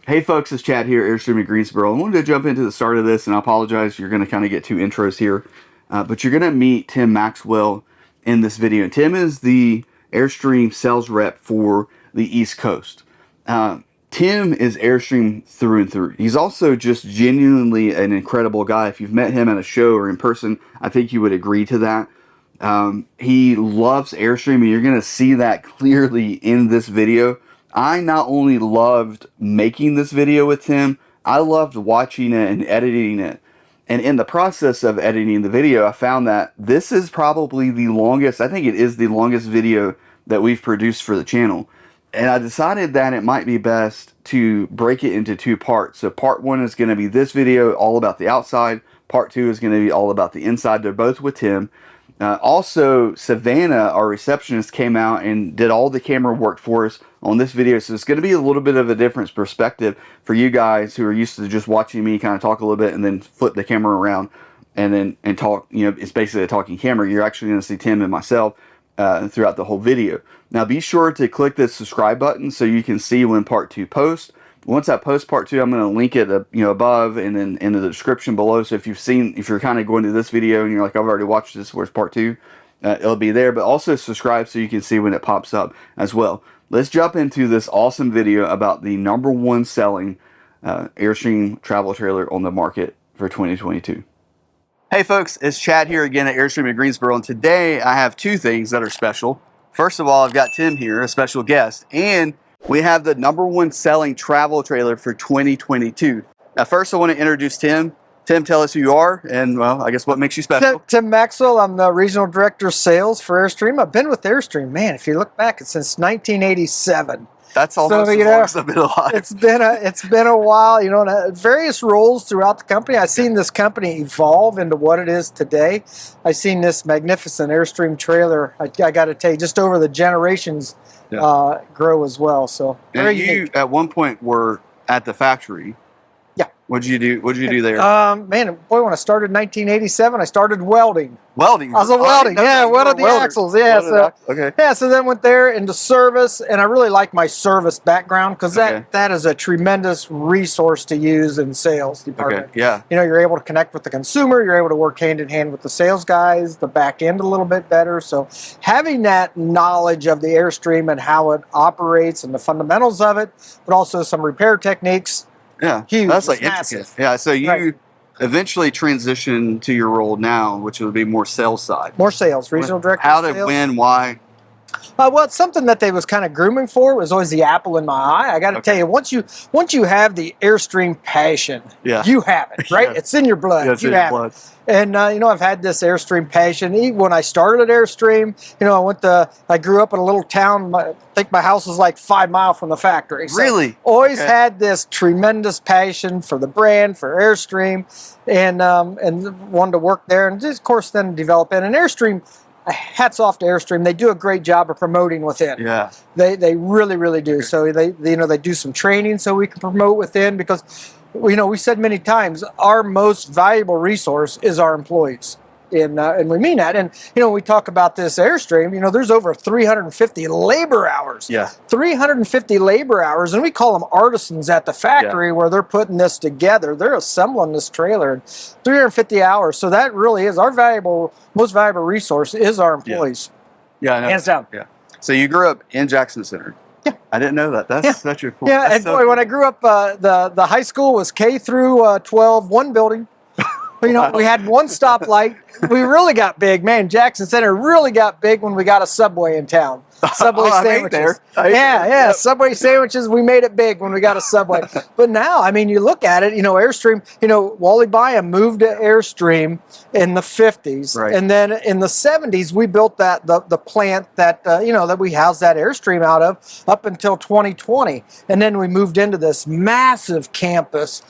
Hey folks, it's Chad here, Airstream at Greensboro. I wanted to jump into the start of this, and I apologize, you're going to kind of get two intros here. But you're going to meet Tim Maxwell in this video. Tim is the Airstream sales rep for the East Coast. Tim is Airstream through and through. He's also just genuinely an incredible guy. If you've met him at a show or in person, I think you would agree to that. He loves Airstream, and you're going to see that clearly in this video. I not only loved making this video with Tim, I loved watching it and editing it. And in the process of editing the video, I found that this is probably the longest, I think it is the longest video that we've produced for the channel. And I decided that it might be best to break it into two parts. So part one is going to be this video all about the outside. Part two is going to be all about the inside. They're both with Tim. Also, Savannah, our receptionist, came out and did all the camera work for us on this video. So it's going to be a little bit of a different perspective for you guys who are used to just watching me kind of talk a little bit and then flip the camera around and talk. You know, it's basically a talking camera. You're actually going to see Tim and myself throughout the whole video. Now, be sure to click the subscribe button so you can see when part two posts. Once I post part two, I'm going to link it above and then in the description below. So if you're kind of going to this video and you're like, I've already watched this, where's part two? It'll be there. But also subscribe so you can see when it pops up as well. Let's jump into this awesome video about the #1 selling Airstream travel trailer on the market for 2022. Hey folks, it's Chad here again at Airstream at Greensboro, and today I have two things that are special. First of all, I've got Tim here, a special guest, and we have the #1 selling travel trailer for 2022. Now, first I want to introduce Tim. Tim, tell us who you are, and well, I guess what makes you special. Tim Maxwell, I'm the Regional Director of Sales for Airstream. I've been with Airstream, man, if you look back, it's since 1987. That's almost as long as I've been alive. It's been a while, you know, various roles throughout the company. I've seen this company evolve into what it is today. I've seen this magnificent Airstream trailer, I got to tell you, just over the generations grow as well. So and you at one point were at the factory. Yeah. What'd you do there? Man, boy, when I started in 1987, I started welding. Welding? I was welding, welded the axles. Yeah, so then went there into service, and I really like my service background because that is a tremendous resource to use in sales department. Okay. Yeah. You know, you're able to connect with the consumer, you're able to work hand in hand with the sales guys, the back end a little bit better. So having that knowledge of the Airstream and how it operates and the fundamentals of it, but also some repair techniques. Yeah, huge. That's like massive. Intricate. Yeah, so you eventually transition to your role now, which would be more sales side. More sales, regional director. How to win? Why? Well, it's something that they was kind of grooming for. It was always the apple in my eye. I got to tell you, once you have the Airstream passion, you have it, right? It's in your blood. Yeah, it's you in have your blood. it. And you know, I've had this Airstream passion. Even when I started Airstream, you know, I grew up in a little town. I think my house was like 5 miles from the factory. So really? Always had this tremendous passion for the brand, for Airstream, and wanted to work there, and just, of course, then develop it. And Airstream, hats off to Airstream. They do a great job of promoting within. Yeah. They really do. So they do some training so we can promote within, because we said many times our most valuable resource is our employees. And we mean that. And we talk about this Airstream, there's over 350 labor hours. Yeah. 350 labor hours, and we call them artisans at the factory where they're putting this together. They're assembling this trailer in 350 hours. So that really is our most valuable resource is our employees. Yeah, hands down. Yeah. So you grew up in Jackson Center. Yeah. I didn't know that. That's such a cool. Yeah, and boy, when I grew up, the high school was K through 12, one building. We had one stoplight. We really got big, man. Jackson Center really got big when we got a Subway in town. Subway sandwiches. Yeah. Subway sandwiches. We made it big when we got a Subway. But now, I mean, you look at it. Airstream. Wally Byam moved to Airstream in the 50s, right. And then in the 70s, we built the plant that that we housed that Airstream out of up until 2020, and then we moved into this massive campus,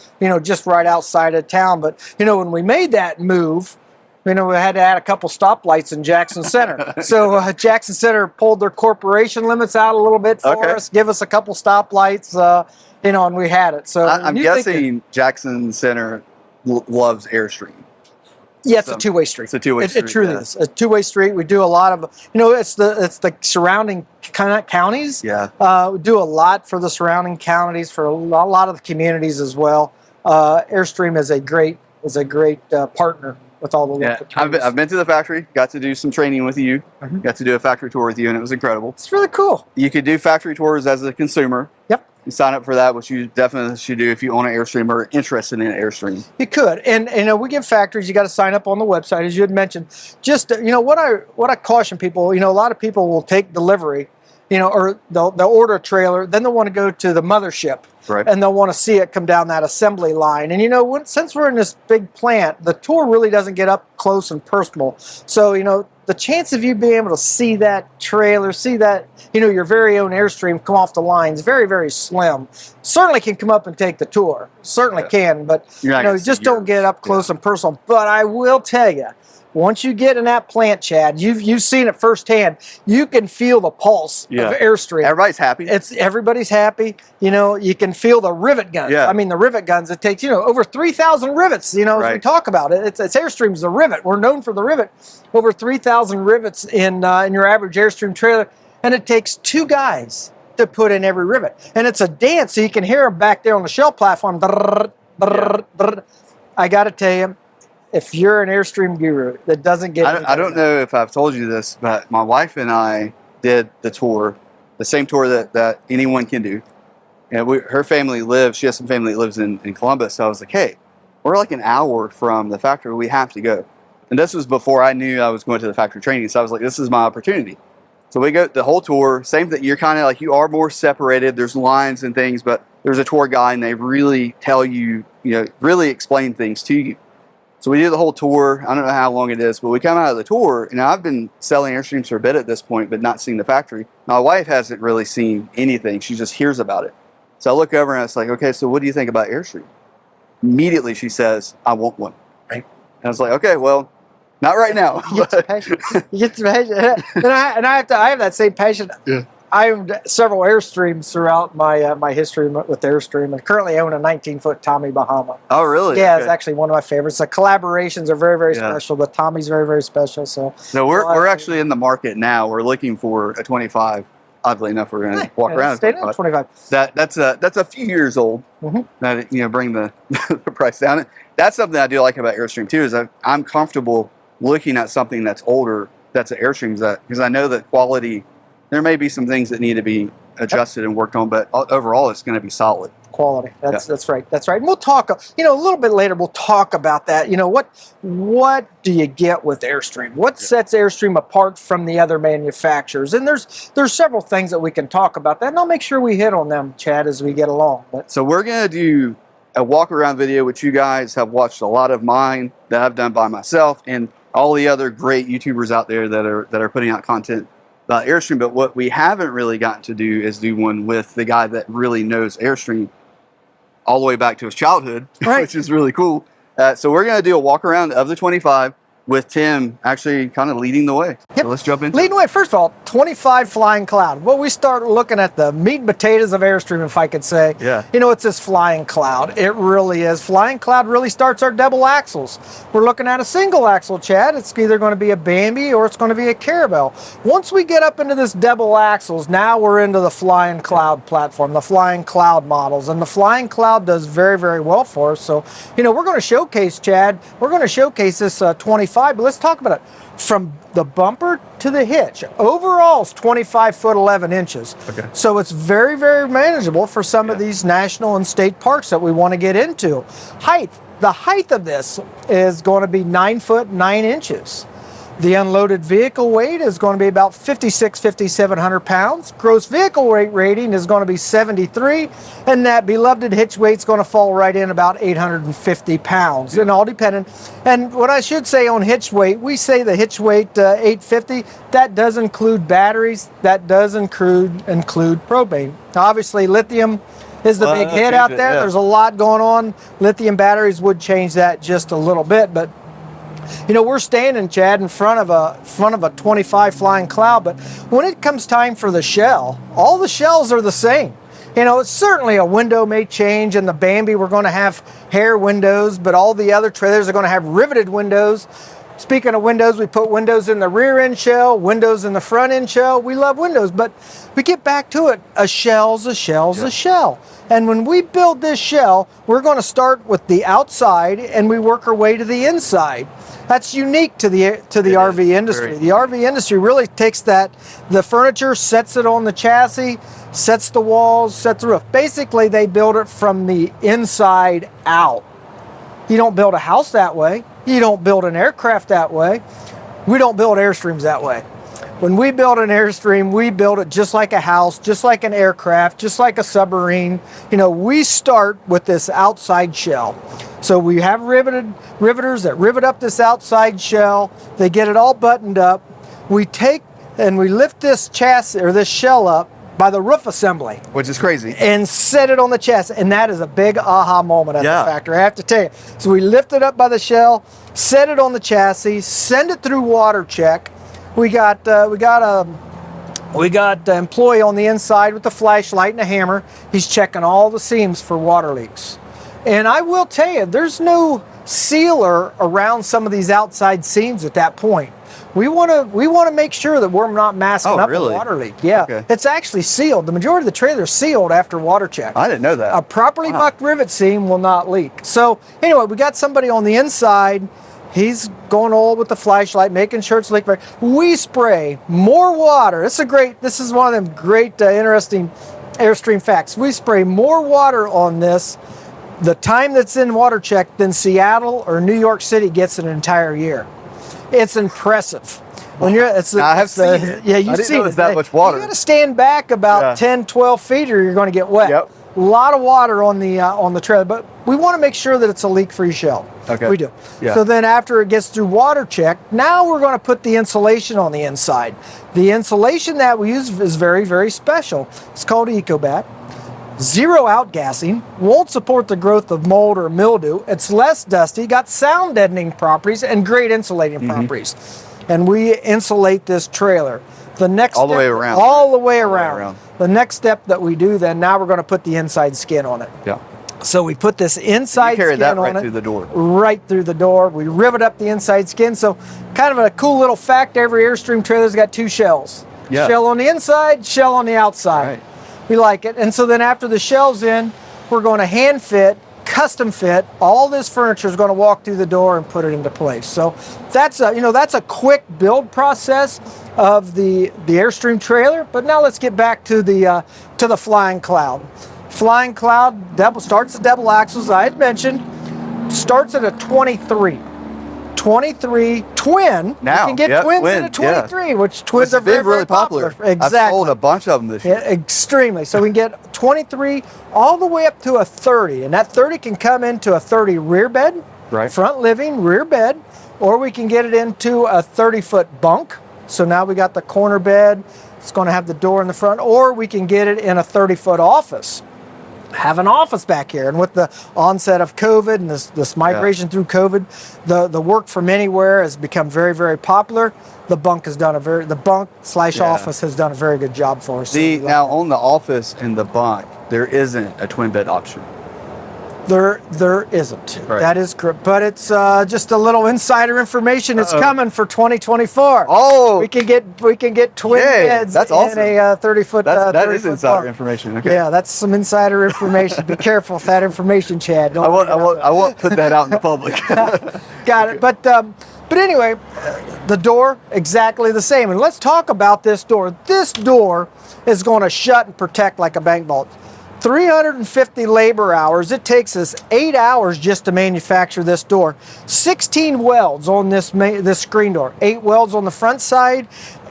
just right outside of town. But when we made that move, we had to add a couple stoplights in Jackson Center. So Jackson Center pulled their corporation limits out a little bit for us, give us a couple stoplights, and we had it. So I'm guessing Jackson Center loves Airstream. Yeah, it's a two-way street. It's a two-way street. It truly is a two-way street. We do a lot of, it's the surrounding kind of counties. Yeah. We do a lot for the surrounding counties, for a lot of the communities as well. Airstream is a great partner with all the local communities. I've been to the factory, got to do some training with you, got to do a factory tour with you, and it was incredible. It's really cool. You could do factory tours as a consumer. Yep. You sign up for that, which you definitely should do if you own an Airstream or are interested in an Airstream. You could, and we give factories. You got to sign up on the website, as you had mentioned. Just what I caution people. A lot of people will take delivery, or they'll order a trailer, then they'll want to go to the mothership, right, and they'll want to see it come down that assembly line. And since we're in this big plant, the tour really doesn't get up close and personal. So the chance of you being able to see that trailer, see that your very own Airstream come off the line is very, very slim. Certainly can come up and take the tour, certainly can, but just don't get up close and personal. But I will tell you, once you get in that plant, Chad, you've seen it firsthand. You can feel the pulse of Airstream. Everybody's happy. Everybody's happy. You can feel the rivet guns. Yeah. I mean, the rivet guns. It takes over 3,000 rivets. As we talk about it, it's Airstream's a rivet. We're known for the rivet. Over 3,000 rivets in your average Airstream trailer, and it takes 2 guys to put in every rivet. And it's a dance, so you can hear them back there on the shell platform. I got to tell you, if you're an Airstream guru, that doesn't get. I don't know if I've told you this, but my wife and I did the tour, the same tour that anyone can do. And her family lives. She has some family that lives in Columbus. So I was like, hey, we're like an hour from the factory. We have to go. And this was before I knew I was going to the factory training. So I was like, this is my opportunity. So we go the whole tour. Same thing. You're kind of like, you are more separated. There's lines and things, but there's a tour guide, and they really tell you, really explain things to you. So we do the whole tour. I don't know how long it is, but we come out of the tour, and I've been selling Airstreams for a bit at this point, but not seeing the factory. My wife hasn't really seen anything. She just hears about it. So I look over and I was like, okay, so what do you think about Airstream? Immediately she says, I want one. Right. And I was like, okay, well, not right now. You get the passion. You get the passion. And I have that same passion. Yeah. I owned several Airstreams throughout my history with Airstream, and currently own a 19-foot Tommy Bahama. Oh, really? Yeah, okay. It's actually one of my favorites. The collaborations are very, very special. The Tommy's very, very special. So we're actually in the market now. We're looking for a 25. Oddly enough, we're going to walk around. Stay at 25. That's a few years old. That bring the the price down. That's something I do like about Airstream too. Is I'm comfortable looking at something that's older. That's an Airstream, because I know that quality. There may be some things that need to be adjusted and worked on, but overall, it's going to be solid. Quality. That's right. That's right. And we'll talk. A little bit later, we'll talk about that. What do you get with Airstream? What sets Airstream apart from the other manufacturers? And there's several things that we can talk about that, and I'll make sure we hit on them, Chad, as we get along. So we're going to do a walk around video, which you guys have watched a lot of mine that I've done by myself, and all the other great YouTubers out there that are putting out content about Airstream. But what we haven't really gotten to do is do one with the guy that really knows Airstream all the way back to his childhood, which is really cool. So we're going to do a walk around of the 25 with Tim actually kind of leading the way. Yep. So let's jump into Leading the way. First of all, 25 Flying Cloud. Well, we start looking at the meat and potatoes of Airstream, if I could say. Yeah. It's this Flying Cloud. It really is. Flying Cloud really starts our double axles. We're looking at a single axle, Chad. It's either going to be a Bambi or it's going to be a Carabelle. Once we get up into this double axles, now we're into the Flying Cloud platform, the Flying Cloud models. And the Flying Cloud does very, very well for us. So, we're going to showcase, Chad, we're going to showcase this 25. But let's talk about it. From the bumper to the hitch, overall is 25 foot 11 inches. Okay. So it's very, very manageable for some of these national and state parks that we want to get into. Height. The height of this is going to be 9 foot 9 inches. The unloaded vehicle weight is going to be about 5,700 pounds. Gross vehicle weight rating is going to be 73, and that beloved hitch weight is going to fall right in about 850 pounds, and all dependent. And what I should say on hitch weight, we say the hitch weight 850. That does include batteries. That does include propane. Obviously, lithium is the big hit out there. There's a lot going on. Lithium batteries would change that just a little bit, but we're standing, Chad, in front of a 25 Flying Cloud, but when it comes time for the shell, all the shells are the same. You know, certainly a window may change. In the Bambi, we're going to have hair windows, but all the other trailers are going to have riveted windows. Speaking of windows, we put windows in the rear end shell, windows in the front end shell. We love windows, but we get back to it. A shell's a shell's a shell. And when we build this shell, we're going to start with the outside and we work our way to the inside. That's unique to the RV industry. The RV industry really takes the furniture, sets it on the chassis, sets the walls, sets the roof. Basically, they build it from the inside out. You don't build a house that way. You don't build an aircraft that way. We don't build Airstreams that way. When we build an Airstream, we build it just like a house, just like an aircraft, just like a submarine. You know, we start with this outside shell. So we have riveters that rivet up this outside shell. They get it all buttoned up. We take and we lift this chassis or this shell up by the roof assembly. Which is crazy. And set it on the chassis. And that is a big aha moment at the factory, I have to tell you. So we lift it up by the shell, set it on the chassis, send it through water check. We got an employee on the inside with a flashlight and a hammer. He's checking all the seams for water leaks. And I will tell you, there's no sealer around some of these outside seams at that point. We want to make sure that we're not masking up a water leak. Yeah, okay. It's actually sealed. The majority of the trailer is sealed after water check. I didn't know that. A properly mucked rivet seam will not leak. So anyway, we got somebody on the inside. He's going all with the flashlight, making sure it's leak free. We spray more water. This is one of them great, interesting Airstream facts. We spray more water on this the time that's in water check than Seattle or New York City gets in an entire year. It's impressive. When you're, I have seen it. Yeah, you've seen it. That much water. You got to stand back about 10, 12 feet, or you're going to get wet. Yep. A lot of water on the trailer, but we want to make sure that it's a leak-free shell. Okay. We do. Yeah. So then after it gets through water check, now we're going to put the insulation on the inside. The insulation that we use is very, very special. It's called EcoBat. Zero outgassing, won't support the growth of mold or mildew. It's less dusty, got sound deadening properties, and great insulating properties. And we insulate this trailer. The next all the way around. All the way around. The next step that we do then, now we're going to put the inside skin on it. Yeah. So we put this inside skin on it. You carry that right through the door. Right through the door. We rivet up the inside skin. So kind of a cool little fact, every Airstream trailer's got two shells. Yeah. Shell on the inside, shell on the outside. Right. We like it. And so then after the shell's in, we're going to hand fit, custom fit. All this furniture is going to walk through the door and put it into place. So that's a quick build process of the Airstream trailer. But now let's get back to the Flying Cloud. Flying Cloud starts the double axles, I had mentioned. Starts at a 23 twin. Now, you can get twins in a 23, which twins are very, really very popular. Exactly. I've sold a bunch of them this year. Yeah, extremely. So we can get 23 all the way up to a 30, and that 30 can come into a 30 rear bed, front living, rear bed, or we can get it into a 30-foot bunk. So now we got the corner bed. It's going to have the door in the front, or we can get it in a 30-foot office. Have an office back here. And with the onset of COVID and this migration through COVID, the work from anywhere has become very, very popular. The bunk /office has done a very good job for us. Now on the office and the bunk, there isn't a twin bed option. There isn't. Right. That is correct. But it's just a little insider information. It's coming for 2024. Oh, we can get twin beds that's awesome. in a 30-foot. That is insider information. Okay. Yeah, that's some insider information. Be careful with that information, Chad. I won't put that out in the public. Got it. But anyway, the door exactly the same. And let's talk about this door. This door is going to shut and protect like a bank vault. 350 labor hours. It takes us 8 hours just to manufacture this door. 16 welds on this screen door. 8 welds on the front side,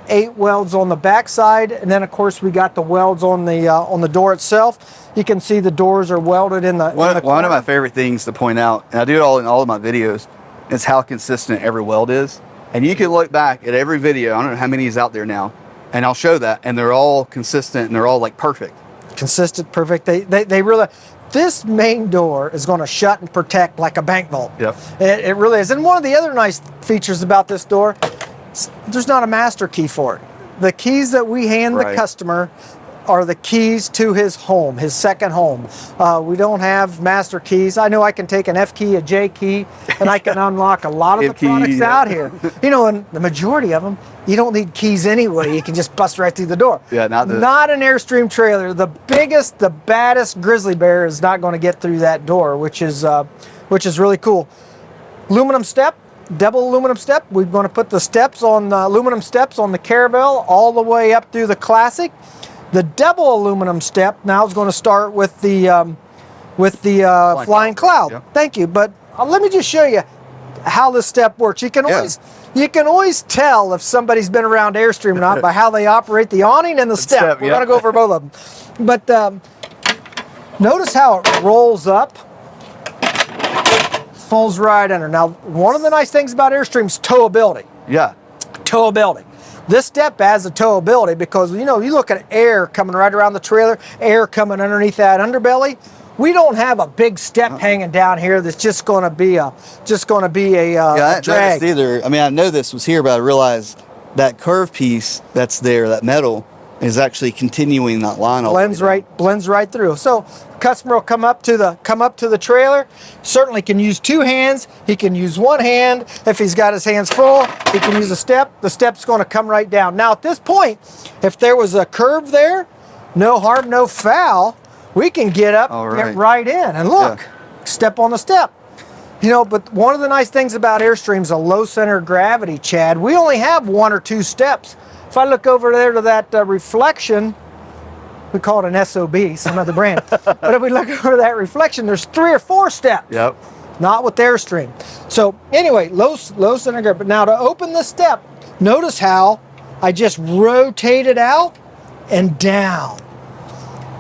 8 welds on the back side, and then of course we got the welds on the door itself. You can see the doors are welded in the one of my favorite things to point out, and I do it all in all of my videos, is how consistent every weld is. And you can look back at every video, I don't know how many is out there now, and I'll show that, and they're all consistent and they're all like perfect. Consistent, perfect. They really, this main door is going to shut and protect like a bank vault. Yep. It really is. And one of the other nice features about this door, there's not a master key for it. The keys that we hand the customer are the keys to his home, his second home. We don't have master keys. I know I can take an F key, a J key, and I can unlock a lot of the products out here. You know, and the majority of them, you don't need keys anyway. You can just bust right through the door. Yeah, not an Airstream trailer. The biggest, the baddest grizzly bear is not going to get through that door, which is really cool. Aluminum step. Double aluminum step. We're going to put the steps on aluminum steps on the Caravelle all the way up through the Classic. The double aluminum step now is going to start with the Flying Cloud. Yeah. Thank you. But let me just show you how this step works. You can always tell if somebody's been around Airstream or not by how they operate the awning and the step. We're going to go over both of them. But notice how it rolls up. Folds right under. Now, one of the nice things about Airstream's towability. Yeah. Towability. This step has a towability because, you know, you look at air coming right around the trailer, air coming underneath that underbelly. We don't have a big step hanging down here that's just going to be a I drag. noticed either. I mean, I know this was here, but I realized that curve piece that's there, that metal, is actually continuing that line. Blends right through. So customer will come up to the trailer. Certainly can use two hands. He can use one hand. If he's got his hands full, he can use a step. The step's going to come right down. Now at this point, if there was a curve there, no harm, no foul, we can get up, get right in, and look, step on the step. You know, but one of the nice things about Airstream's a low center of gravity, Chad. We only have one or two steps. If I look over there to that reflection, we call it an SOB, some other brand. But if we look over that reflection, there's 3 or 4 steps. Yep. Not with Airstream. So anyway, low center of gravity. But now to open the step, notice how I just rotate it out and down.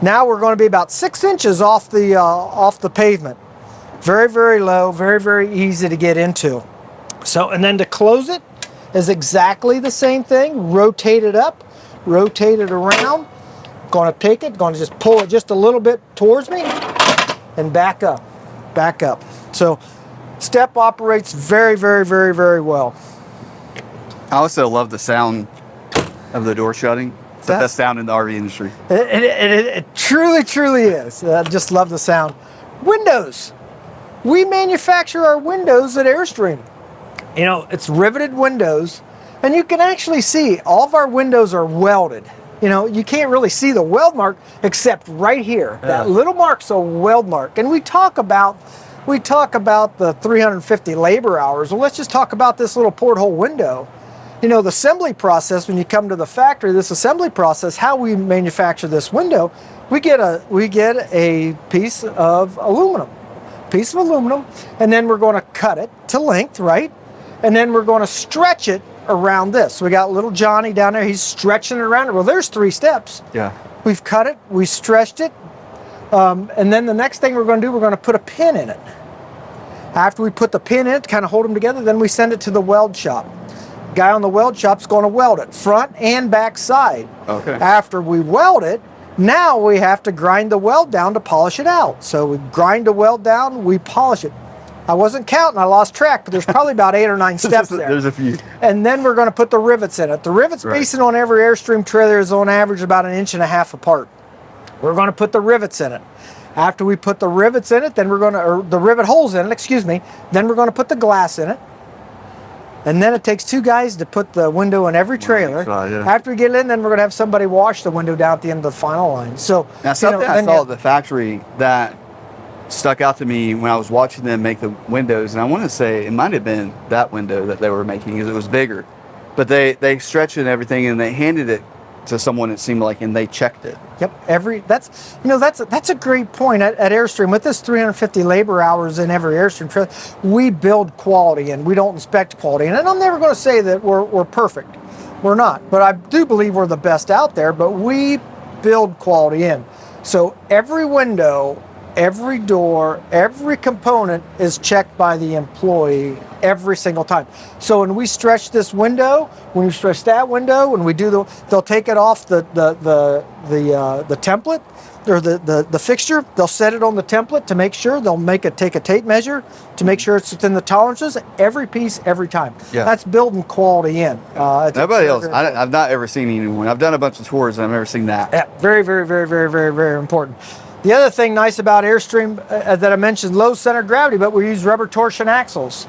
Now we're going to be about 6 inches off the pavement. Very, very low, very, very easy to get into. So, and then to close it is exactly the same thing. Rotate it up, rotate it around. Going to take it, going to just pull it just a little bit towards me and back up, back up. So step operates very, very, very, very well. I also love the sound of the door shutting. It's the best sound in the RV industry. It truly, truly is. I just love the sound. Windows. We manufacture our windows at Airstream. You know, it's riveted windows, and you can actually see all of our windows are welded. You know, you can't really see the weld mark except right here. Yeah. That little mark's a weld mark. And we talk about the 350 labor hours. Well, let's just talk about this little porthole window. You know, the assembly process, when you come to the factory, this assembly process, how we manufacture this window, we get a piece of aluminum. And then we're going to cut it to length, right? And then we're going to stretch it around this. So we got little Johnny down there, he's stretching it around. Well, there's 3 steps. Yeah. We've cut it, we stretched it, and then the next thing we're going to do, we're going to put a pin in it. After we put the pin in it, kind of hold them together, then we send it to the weld shop. Guy on the weld shop's going to weld it, front and back side. Okay. After we weld it, now we have to grind the weld down to polish it out. So we grind the weld down, we polish it. I wasn't counting, I lost track, but there's probably about 8 or 9 steps there. There's a few. And then we're going to put the rivets in it. The rivets spacing on every Airstream trailer is on average about 1.5 inches apart. We're going to put the rivets in it. After we put the rivets in it, then we're going to, or the rivet holes in it, excuse me, then we're going to put the glass in it. And then it takes 2 guys to put the window in every trailer. After we get it in, then we're going to have somebody wash the window down at the end of the final line. So now something I saw at the factory that stuck out to me when I was watching them make the windows, and I want to say it might have been that window that they were making because it was bigger, but they stretched it and everything, and they handed it to someone, it seemed like, and they checked it. Yep, that's a great point. At Airstream, with this 350 labor hours in every Airstream trailer, we build quality and we don't inspect quality. And I'm never going to say that we're perfect. We're not, but I do believe we're the best out there. But we build quality in. So every window, every door, every component is checked by the employee every single time. So when we stretch this window, when we stretch that window, when we do they'll take it off the template, or the fixture, they'll set it on the template to make sure. They'll take a tape measure to make sure it's within the tolerances. Every piece, every time. Yeah. That's building quality in. Nobody else. I've not ever seen anyone. I've done a bunch of tours and I've never seen that. Yeah, very, very, very, very, very, very important. The other thing nice about Airstream that I mentioned, low center of gravity, but we use rubber torsion axles.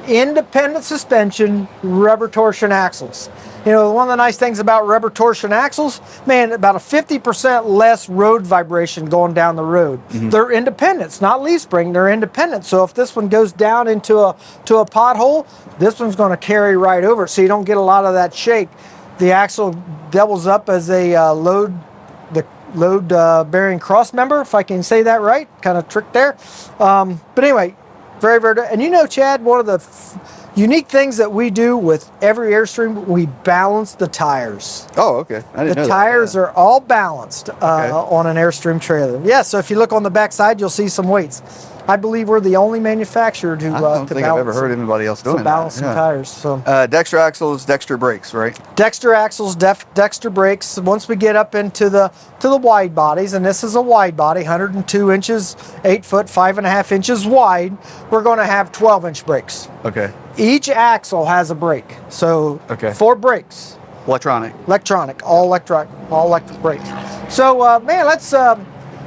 Independent suspension, rubber torsion axles. You know, one of the nice things about rubber torsion axles, man, about a 50% less road vibration going down the road. They're independent. It's not leaf spring, they're independent. So if this one goes down into a pothole, this one's going to carry right over it, so you don't get a lot of that shake. The axle doubles up as a load bearing cross member, if I can say that right. Kind of trick there. But anyway, very, very, and you know, Chad, one of the unique things that we do with every Airstream, we balance the tires. Oh, okay. I didn't know The that. tires are all balanced on an Airstream trailer. Yeah, so if you look on the back side, you'll see some weights. I believe we're the only manufacturer to I don't think I've ever heard anybody else doing that. balance some tires. So Dexter axles, Dexter brakes, right? Dexter axles, Dexter brakes. Once we get up into the wide bodies, and this is a wide body, 102 inches, 8 foot, 5.5 inches wide, we're going to have 12-inch brakes. Okay. Each axle has a brake, so 4 brakes. Electronic. All electric brakes. So man, let's.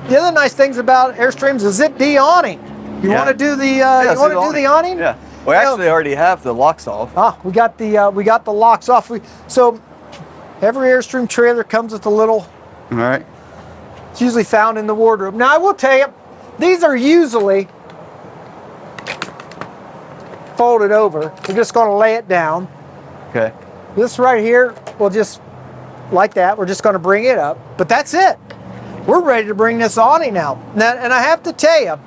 The other nice things about Airstreams is the awning. You want to do the the awning? Yeah. We actually already have the locks off. We got the locks off. So every Airstream trailer comes with a little. All right. It's usually found in the wardrobe. Now I will tell you, these are usually folded over. We're just going to lay it down. Okay. This right here, we'll just like that. We're just going to bring it up, but that's it. We're ready to bring this awning out. Now, and I have to tell you,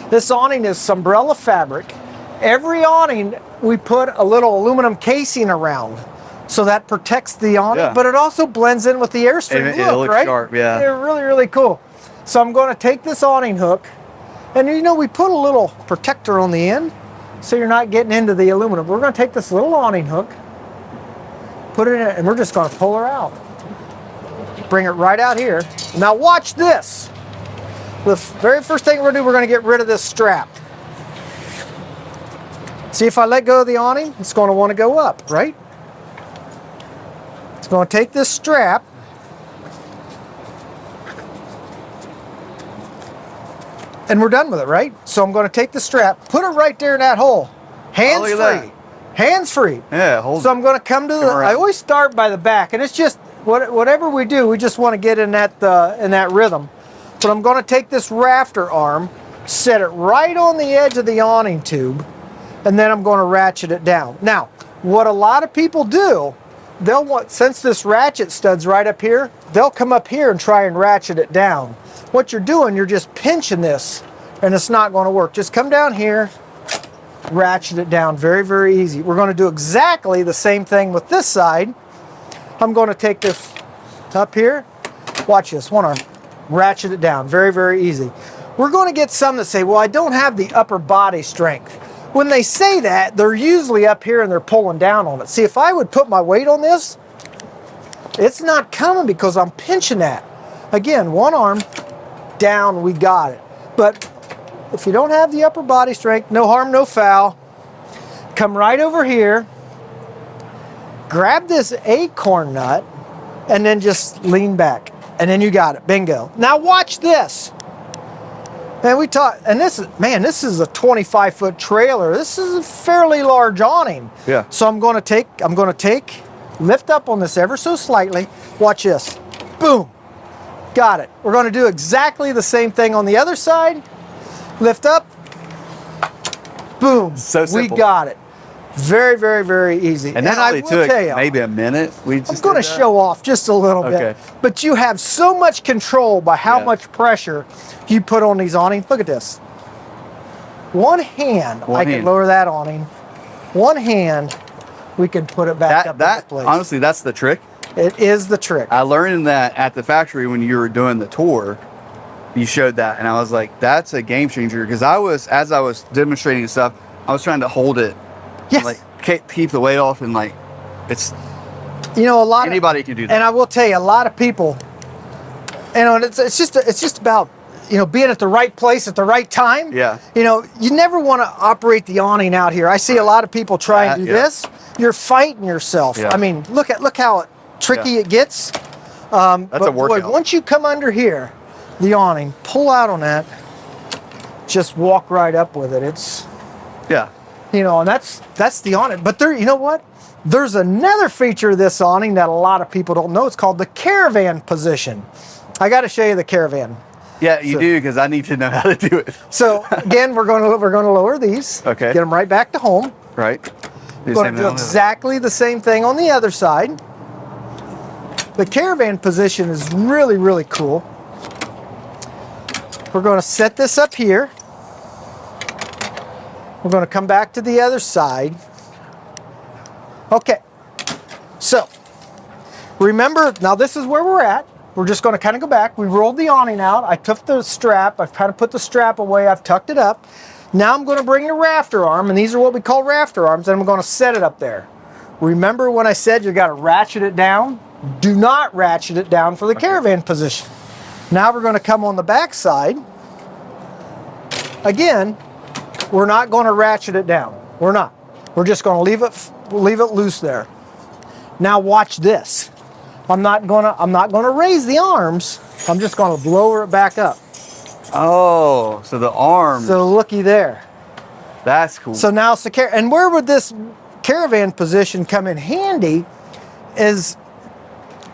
this awning is Sombrella fabric. Every awning, we put a little aluminum casing around, so that protects the awning, but it also blends in with the Airstream look, it looks right? sharp, yeah. They're really, really cool. So I'm going to take this awning hook, and you know, we put a little protector on the end, so you're not getting into the aluminum. We're going to take this little awning hook, put it in, and we're just going to pull her out. Bring it right out here. Now watch this. The very first thing we're going to do, we're going to get rid of this strap. See, if I let go of the awning, it's going to want to go up, right? It's going to take this strap, and we're done with it, right? So I'm going to take the strap, put it right there in that hole. Hands free. Hands free. Yeah, hold So I'm going to come to the, I always start by the back, and it's just, whatever we do, we just want to get in that rhythm. But I'm going to take this rafter arm, set it right on the edge of the awning tube, and then I'm going to ratchet it down. Now, what a lot of people do, they'll want, since this ratchet stud's right up here, they'll come up here and try and ratchet it down. What you're doing, you're just pinching this, and it's not going to work. Just come down here, ratchet it down. Very, very easy. We're going to do exactly the same thing with this side. I'm going to take this up here. Watch this, one arm. Ratchet it down. Very, very easy. We're going to get some that say, well, I don't have the upper body strength. When they say that, they're usually up here and they're pulling down on it. See, if I would put my weight on this, it's not coming because I'm pinching that. Again, one arm, down, we got it. But if you don't have the upper body strength, no harm, no foul. Come right over here, grab this acorn nut, and then just lean back. And then you got it, bingo. Now watch this. Man, we talk, and this is, man, this is a 25-foot trailer. This is a fairly large awning. Yeah. So I'm going to take, lift up on this ever so slightly. Watch this. Boom. Got it. We're going to do exactly the same thing on the other side. Lift up. Boom. So simple. We got it. Very, very, very easy. And that only took maybe a minute. I'm going to show off just a little bit. But you have so much control by how much pressure you put on these awnings. Look at this. One hand, I can lower that awning. One hand, we can put it back up into place. Honestly, that's the trick. It is the trick. I learned that at the factory when you were doing the tour. You showed that, and I was like, that's a game changer. Because as I was demonstrating stuff, I was trying to hold it. Yes. Like keep the weight off, and like it's, you know, anybody can do that. And I will tell you, a lot of people, You know, and it's just about, you know, being at the right place at the right time. Yeah. You know, you never want to operate the awning out here. I see a lot of people try and do Yeah. this. You're fighting yourself. Yeah. I mean, look how tricky it gets. That's a But workout. boy, once you come under here, the awning, pull out on that, just walk right up with it. It's, Yeah. you know, and that's the awning. But there, you know what? There's another feature of this awning that a lot of people don't know. It's called the caravan position. I got to show you the caravan. Yeah, you do, because I need to know how to do it. So again, we're going to lower these. Okay. Get them right back to home. Right. We're going to do exactly the same thing on the other side. The caravan position is really, really cool. We're going to set this up here. We're going to come back to the other side. Okay. So, remember, now this is where we're at. We're just going to kind of go back. We rolled the awning out. I took the strap. I've kind of put the strap away. I've tucked it up. Now I'm going to bring the rafter arm, and these are what we call rafter arms, and I'm going to set it up there. Remember when I said you got to ratchet it down? Do not ratchet it down for the caravan position. Now we're going to come on the back side. Again, we're not going to ratchet it down. We're not. We're just going to leave it loose there. Now watch this. I'm not going to raise the arms. I'm just going to lower it back up. Oh, so the arm. So looky there. That's cool. So now it's the and where would this caravan position come in handy is,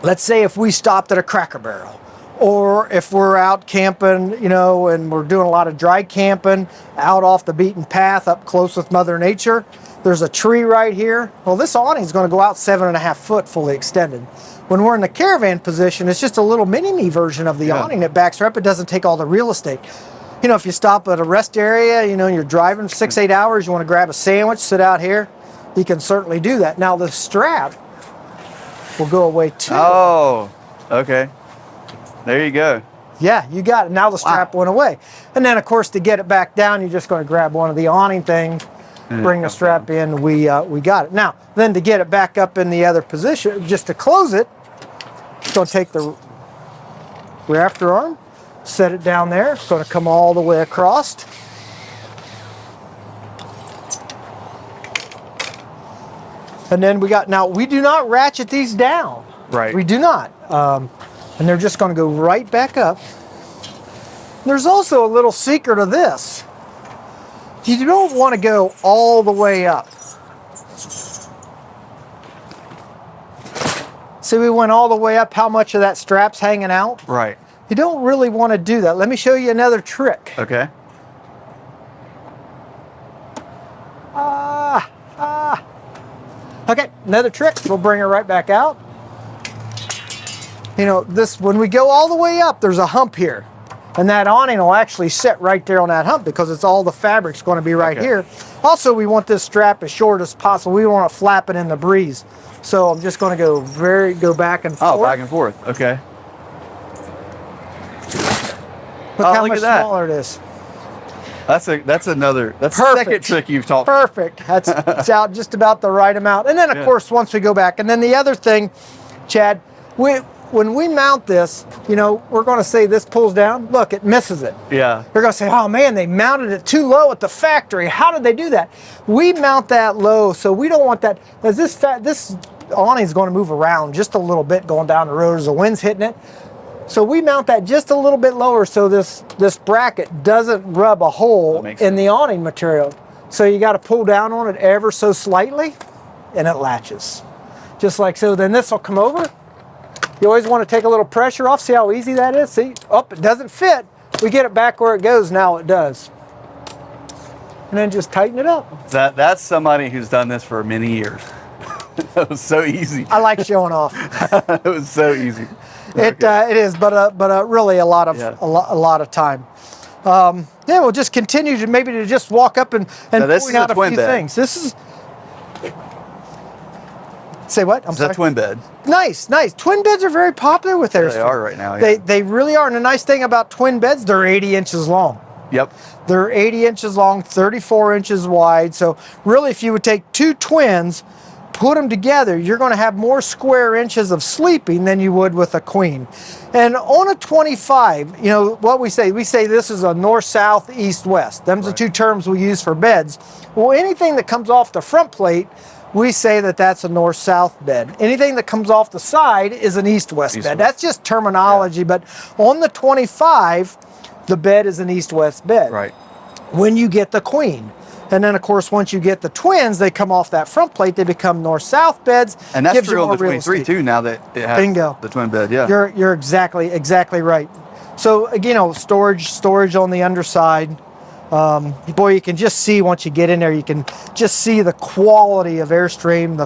let's say if we stopped at a Cracker Barrel, or if we're out camping, you know, and we're doing a lot of dry camping, out off the beaten path, up close with Mother Nature. There's a tree right here. Well, this awning is going to go out 7.5 foot fully extended. When we're in the caravan position, it's just a little mini-me version of the awning that backs her up. It doesn't take all the real estate. You know, if you stop at a rest area, you know, you're driving 6-8 hours, you want to grab a sandwich, sit out here, you can certainly do that. Now the strap will go away too. Oh, okay. There you go. Yeah, you got it. Now the strap went away. And then, of course, to get it back down, you're just going to grab one of the awning things, bring the strap in, we got it. Now, then to get it back up in the other position, just to close it, it's going to take the rafter arm, set it down there. It's going to come all the way across. And then now we do not ratchet these down. Right. We do not. And they're just going to go right back up. There's also a little secret of this. You don't want to go all the way up. See, we went all the way up, how much of that strap's hanging out? Right. You don't really want to do that. Let me show you another trick. Okay. Okay, another trick. We'll bring her right back out. You know, when we go all the way up, there's a hump here. And that awning will actually sit right there on that hump because it's all the fabric's going to be right here. Also, we want this strap as short as possible. We don't want it flapping in the breeze. So I'm just going to go back and forth. Oh, back and forth. Okay. Look how look much at that. smaller it is. That's the Perfect. second trick you've taught. Perfect. It's out just about the right amount. And then, of course, once we go back, and then the other thing, Chad, when we mount this, you know, we're going to say this pulls down. Look, it misses it. Yeah. They're going to say, oh man, they mounted it too low at the factory. How did they do that? We mount that low, so we don't want that. As this awning is going to move around just a little bit going down the road as the wind's hitting it. So we mount that just a little bit lower so this bracket doesn't rub a hole in the awning material. So you got to pull down on it ever so slightly, and it latches. Just like so. Then this will come over. You always want to take a little pressure off. See how easy that is? See? Oh, it doesn't fit. We get it back where it goes. Now it does. And then just tighten it up. That's somebody who's done this for many years. That was so easy. I like showing off. It was so easy. It is, but really a lot of time. Yeah, we'll just continue to just walk up and point out a few things. This is. Say what? I'm sorry. Is that twin bed? Nice. Twin beds are very popular with Airstream. They are right now. Yeah. They really are. And the nice thing about twin beds, they're 80 inches long. Yep. They're 80 inches long, 34 inches wide. So really, if you would take two twins, put them together, you're going to have more square inches of sleeping than you would with a queen. And on a 25, you know what we say this is a north, south, east, west. Them's the two terms we use for beds. Well, anything that comes off the front plate, we say that that's a north-south bed. Anything that comes off the side is an east-west bed. That's just terminology, but on the 25, the bed is an east-west bed. Right. When you get the queen. And then, of course, once you get the twins, they come off that front plate, they become north-south beds. And that's gives true you on more the real 23 estate. too, now that it has Bingo. the twin bed, yeah. You're exactly right. So, you know, storage on the underside. Boy, you can just see once you get in there, you can just see the quality of Airstream,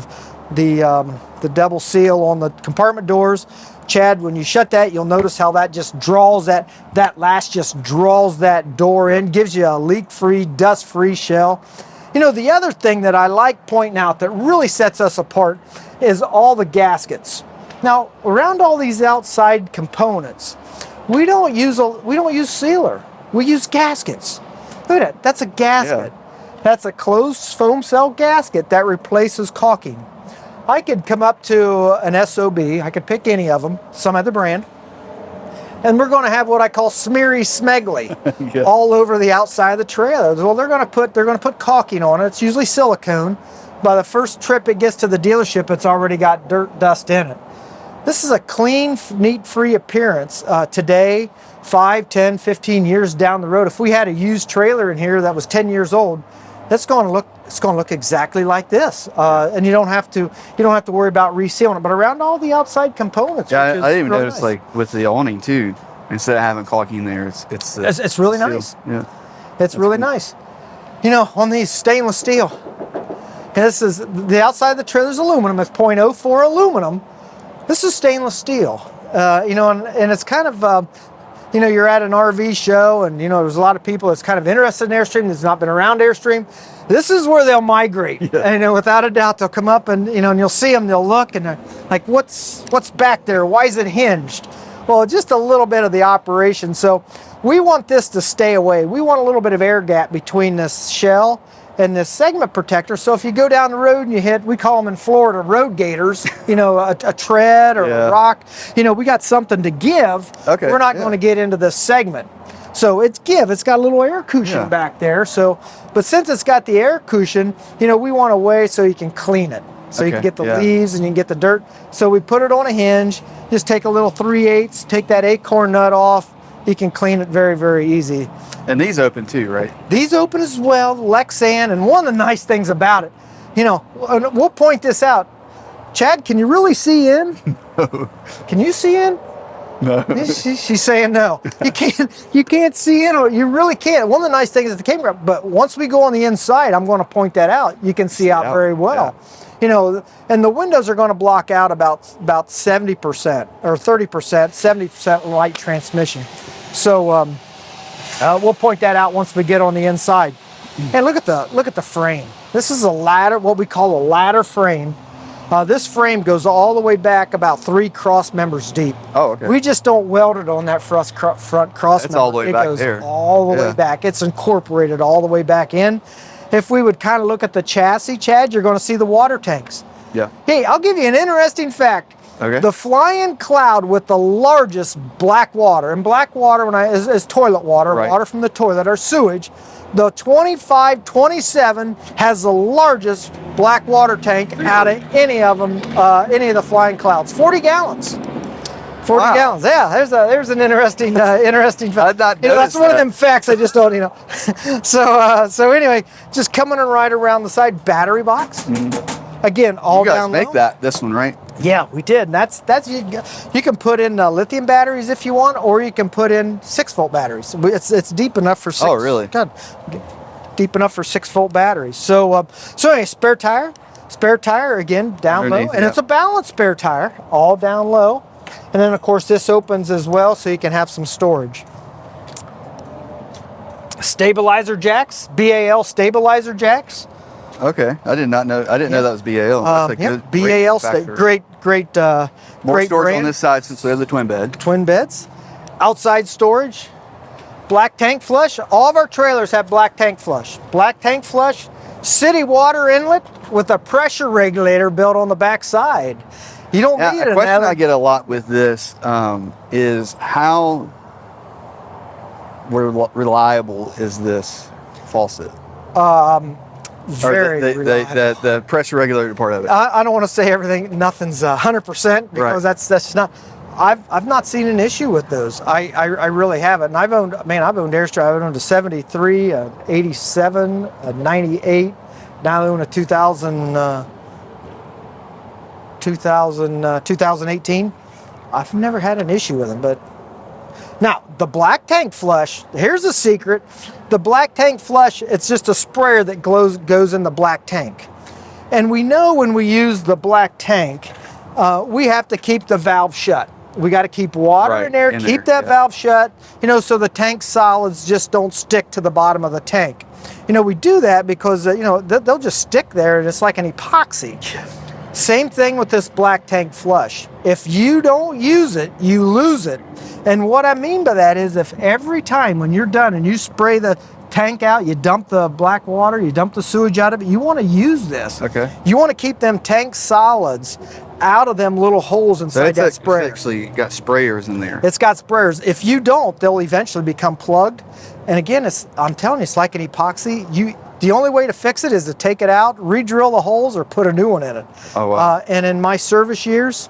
the double seal on the compartment doors. Chad, when you shut that, you'll notice how that just draws that latch just draws that door in, gives you a leak-free, dust-free shell. You know, the other thing that I like pointing out that really sets us apart is all the gaskets. Now, around all these outside components, we don't use sealer. We use gaskets. Look at that. That's a gasket. Yeah. That's a closed foam cell gasket that replaces caulking. I could come up to an SOB. I could pick any of them, some other brand, and we're going to have what I call smeary smeggly all over the outside of the trailer. Well, they're going to put caulking on it. It's usually silicone. By the first trip it gets to the dealership, it's already got dirt, dust in it. This is a clean, neat, free appearance today, 5, 10, 15 years down the road. If we had a used trailer in here that was 10 years old, it's going to look exactly like this, and you don't have to worry about resealing it. But around all the outside components, Yeah, which is I didn't even really notice nice. like with the awning too. Instead of having caulking there, It's really seal. nice. Yeah. It's really nice. You know, on these stainless steel, and this is the outside of the trailer is aluminum. It's 0.04 aluminum. This is stainless steel. You know, and it's kind of. You know, you're at an RV show and, you know, there's a lot of people that's kind of interested in Airstream that's not been around Airstream. This is where they'll migrate. Yeah. And, you know, without a doubt, they'll come up and, you know, and you'll see them, they'll look and they're like, what's back there? Why is it hinged? Well, just a little bit of the operation. So we want this to stay away. We want a little bit of air gap between this shell and this segment protector. So if you go down the road and you hit, we call them in Florida road gators, you know, a tread or a rock, you know, we got something to give. Okay, we're not going to get into this segment. So it's got a little air cushion back there. So, but since it's got the air cushion, you know, we want a way so you can clean it. So you can get the leaves and you can get the dirt. So we put it on a hinge, just take a little 3/8, take that acorn nut off. You can clean it very, very easy. And these open too, right? These open as well, Lexan, and one of the nice things about it, you know, we'll point this out. Chad, can you really see in? No. Can you see in? No. She's saying no. You can't see in, or you really can't. One of the nice things is the camera, but once we go on the inside, I'm going to point that out. You can see out very well. Yeah. You know, and the windows are going to block out about 70% or 30%, 70% light transmission. So we'll point that out once we get on the inside. And look at the frame. This is a ladder, what we call a ladder frame. This frame goes all the way back about 3 cross members deep. Oh, okay. We just don't weld it on that front cross member. It's all the way back there. It goes all the way back. It's incorporated all the way back in. If we would kind of look at the chassis, Chad, you're going to see the water tanks. Yeah. Hey, I'll give you an interesting fact. Okay. The Flying Cloud with the largest black water, and black water is toilet water, water from the toilet or sewage. The 2527 has the largest black water tank out of any of them, any of the Flying Clouds. 40 gallons. 40 gallons. Yeah, there's an interesting fact. That's one of them facts I just don't, you know. So anyway, just coming in right around the side, battery box. Mm-hmm. Again, all down low. You guys make this one, right? Yeah, we did. And that's you can put in lithium batteries if you want, or you can put in 6-volt batteries. It's deep enough for 6. Oh, really? God, deep enough for 6-volt batteries. So anyway, spare tire again down low, and it's a balanced spare tire, all down low. And then, of course, this opens as well, so you can have some storage. Stabilizer jacks, BAL stabilizer jacks. Okay, I did not know. I didn't know that was BAL. That's a good BAL, great. More great storage brand. on this side since we have the twin bed. Twin beds, outside storage, black tank flush. All of our trailers have black tank flush. Black tank flush city water inlet with a pressure regulator built on the back side. You don't need A question another. I get a lot with this is how reliable is this faucet? Very reliable. The pressure regulator part of it. I don't want to say everything. Nothing's 100% because that's not. I've not seen an issue with those. I really haven't. And I've owned Airstream. I've owned a 73, a 87, a 98. Now I own a 2018. I've never had an issue with them. But now the black tank flush. Here's a secret. The black tank flush. It's just a sprayer that goes in the black tank. And we know when we use the black tank, we have to keep the valve shut. We got to keep water in there, keep that valve shut, so the tank solids just don't stick to the bottom of the tank. We do that because, they'll just stick there and it's like an epoxy. Same thing with this black tank flush. If you don't use it, you lose it. And what I mean by that is if every time when you're done and you spray the tank out, you dump the black water, you dump the sewage out of it, you want to use this. Okay. You want to keep them tank solids out of them little holes inside that sprayer. It's actually got sprayers in there. It's got sprayers. If you don't, they'll eventually become plugged. And again, I'm telling you, it's like an epoxy. The only way to fix it is to take it out, re-drill the holes, or put a new one in it. Oh, wow. And in my service years,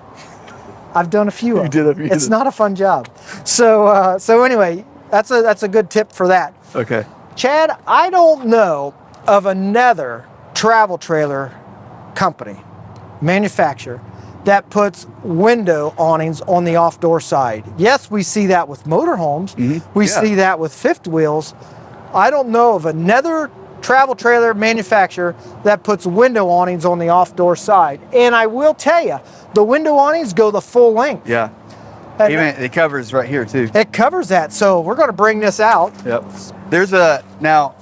I've done a few of them. It's not a fun job. So anyway, that's a good tip for that. Okay. Chad, I don't know of another travel trailer company, manufacturer, that puts window awnings on the off-door side. Yes, we see that with motorhomes. We see that with fifth wheels. I don't know of another travel trailer manufacturer that puts window awnings on the off-door side. And I will tell you, the window awnings go the full length. Yeah. And even it covers right here too. It covers that. So we're going to bring this out. Yep. There's now.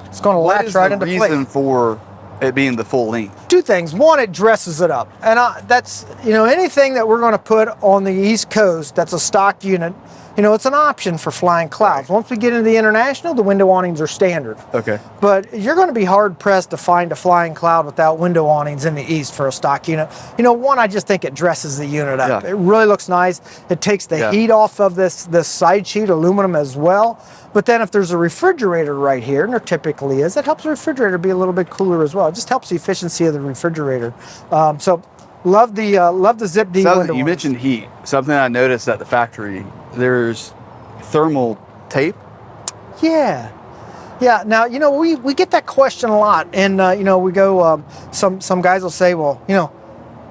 It's going to latch right into place. What is the reason for it being the full length? Two things. One, it dresses it up. And that's, anything that we're going to put on the East Coast that's a stock unit, it's an option for flying clouds. Once we get into the international, the window awnings are standard. Okay. But you're going to be hard pressed to find a flying cloud without window awnings in the East for a stock unit. One, I just think it dresses the unit up. Yeah. It really looks nice. It takes the heat off of this side sheet aluminum as well. But then if there's a refrigerator right here, and there typically is, that helps the refrigerator be a little bit cooler as well. It just helps the efficiency of the refrigerator. So love the Zip D window. You mentioned heat. Something I noticed at the factory, there's thermal tape. Yeah. Now, we get that question a lot. And, we go, some guys will say, well,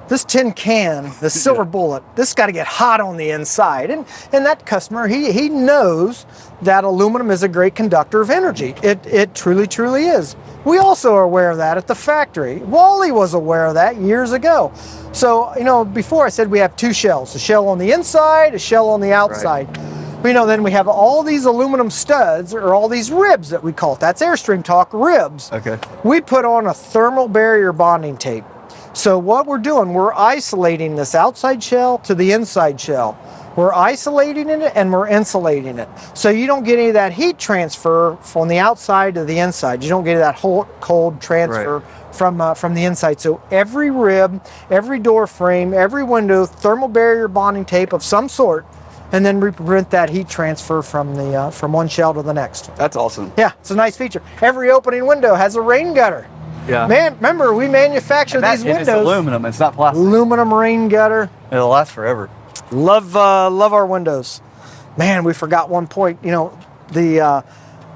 this tin can, the silver bullet, this got to get hot on the inside. And that customer, he knows that aluminum is a great conductor of energy. It truly, truly is. We also are aware of that at the factory. Wally was aware of that years ago. So, before I said we have two shells, a shell on the inside, a shell on the outside. Right. Then we have all these aluminum studs, or all these ribs that we call it. That's Airstream talk, ribs. Okay. We put on a thermal barrier bonding tape. So what we're doing, we're isolating this outside shell to the inside shell. We're isolating it and we're insulating it. So you don't get any of that heat transfer from the outside to the inside. You don't get that cold transfer from the inside. So every rib, every door frame, every window, thermal barrier bonding tape of some sort, and then we prevent that heat transfer from one shell to the next. That's awesome. Yeah, it's a nice feature. Every opening window has a rain gutter. Yeah. Man, remember, we manufacture these windows. It's aluminum, it's not plastic. Aluminum rain gutter. It'll last forever. Love our windows. Man, we forgot one point. The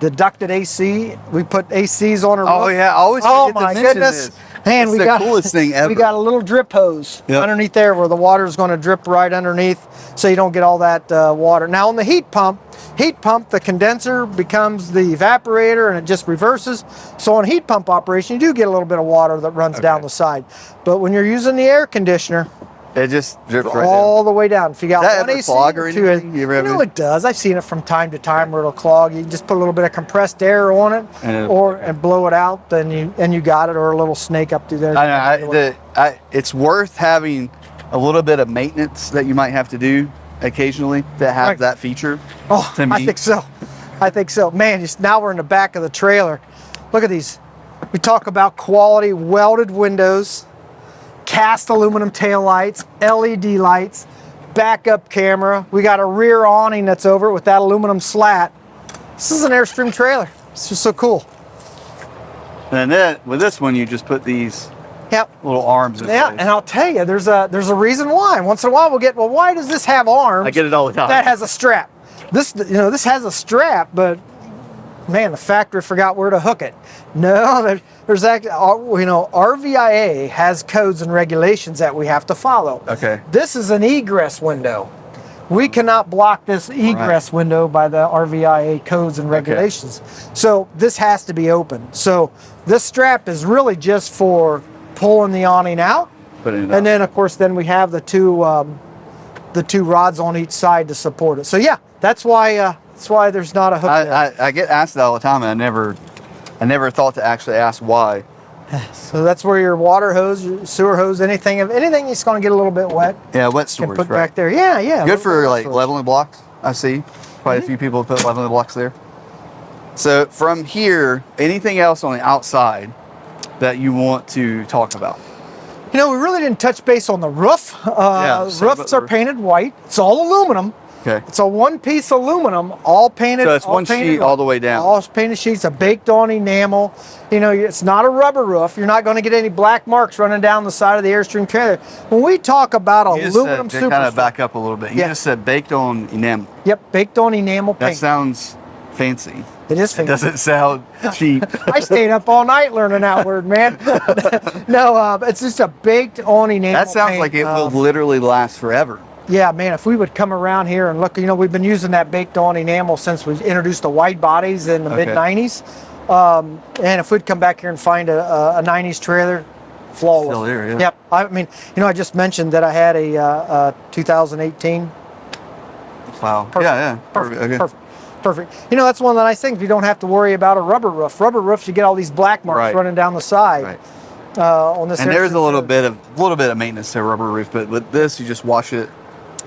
ducted AC. We put ACs on our roof. Oh yeah, I always forget to mention goodness. This. Man, it's we the got coolest thing ever. We got a little drip hose underneath there where the water is going to drip right underneath, so you don't get all that water. Now on the heat pump, the condenser becomes the evaporator and it just reverses. So on heat pump operation, you do get a little bit of water that runs down the side. But when you're using the air conditioner, it just drips right all the way down. If you got one AC or two, it does. I've seen it from time to time where it'll clog. You just put a little bit of compressed air on it, and blow it out, then you got it, or a little snake up through there. It's worth having a little bit of maintenance that you might have to do occasionally to have that feature. Oh, I think so. Man, now we're in the back of the trailer. Look at these We talk about quality welded windows, cast aluminum tail lights, LED lights, backup camera. We got a rear awning that's over it with that aluminum slat. This is an Airstream trailer. It's just so cool. And then with this one, you just put these little arms in Yeah, place. and I'll tell you, there's a reason why. Once in a while we'll get, well, why does this have arms? I get it all the time. That has a strap. This, this has a strap, but man, the factory forgot where to hook it. No, there's actually, RVIA has codes and regulations that we have to follow. Okay. This is an egress window. We cannot block this egress window by the RVIA codes and regulations. So this has to be open. So this strap is really just for pulling the awning out. And then of course, then we have the two rods on each side to support it. So yeah, that's why there's not a hook there. I get asked that all the time, and I never thought to actually ask why. So that's where your water hose, your sewer hose, anything that's going to get a little bit wet. Yeah, wet Can storage, put right? back there. Yeah, yeah. Good for like storage. leveling blocks. I see quite a few people put leveling blocks there. So from here, anything else on the outside that you want to talk about? We really didn't touch base on the roof. Roofs are painted white. It's all aluminum. Okay. It's a one-piece aluminum, all painted. So it's one sheet all the way down. All painted sheets, a baked-on enamel. It's not a rubber roof. You're not going to get any black marks running down the side of the Airstream trailer. When we talk about aluminum to kind of superstructure, back up a little bit. You just said baked on enamel. Yep, baked-on enamel That paint. sounds fancy. It is It fancy. doesn't sound cheap. I stayed up all night learning that word, man. No, it's just a baked-on enamel That sounds paint. like it will literally last forever. Yeah, man, if we would come around here and look, we've been using that baked-on enamel since we introduced the wide bodies in the mid-90s. And if we'd come back here and find a 90s trailer, flawless. Still there, yeah. Yep. I mean, I just mentioned that I had a 2018. Wow. Perfect. Yeah. Perfect. Okay. Perfect. That's one of the nice things. You don't have to worry about a rubber roof. Rubber roofs, you get all these black marks running down the side. Right. On this, And there's a little bit of maintenance to a rubber roof, but with this, you just wash it.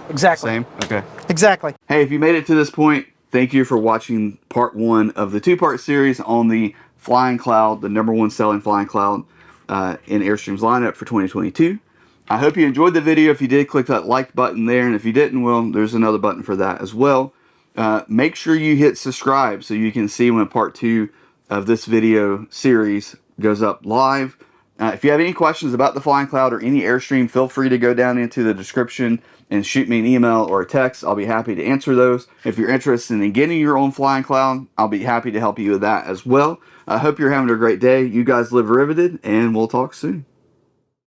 Exactly. Same. Okay. Exactly. Hey, if you made it to this point, thank you for watching part 1 of the 2-part series on the Flying Cloud, the #1 selling Flying Cloud in Airstream's lineup for 2022. I hope you enjoyed the video. If you did, click that like button there, and if you didn't, well, there's another button for that as well. Make sure you hit subscribe so you can see when part 2 of this video series goes up live. If you have any questions about the Flying Cloud or any Airstream, feel free to go down into the description and shoot me an email or a text. I'll be happy to answer those. If you're interested in getting your own Flying Cloud, I'll be happy to help you with that as well. I hope you're having a great day. You guys live riveted, and we'll talk soon.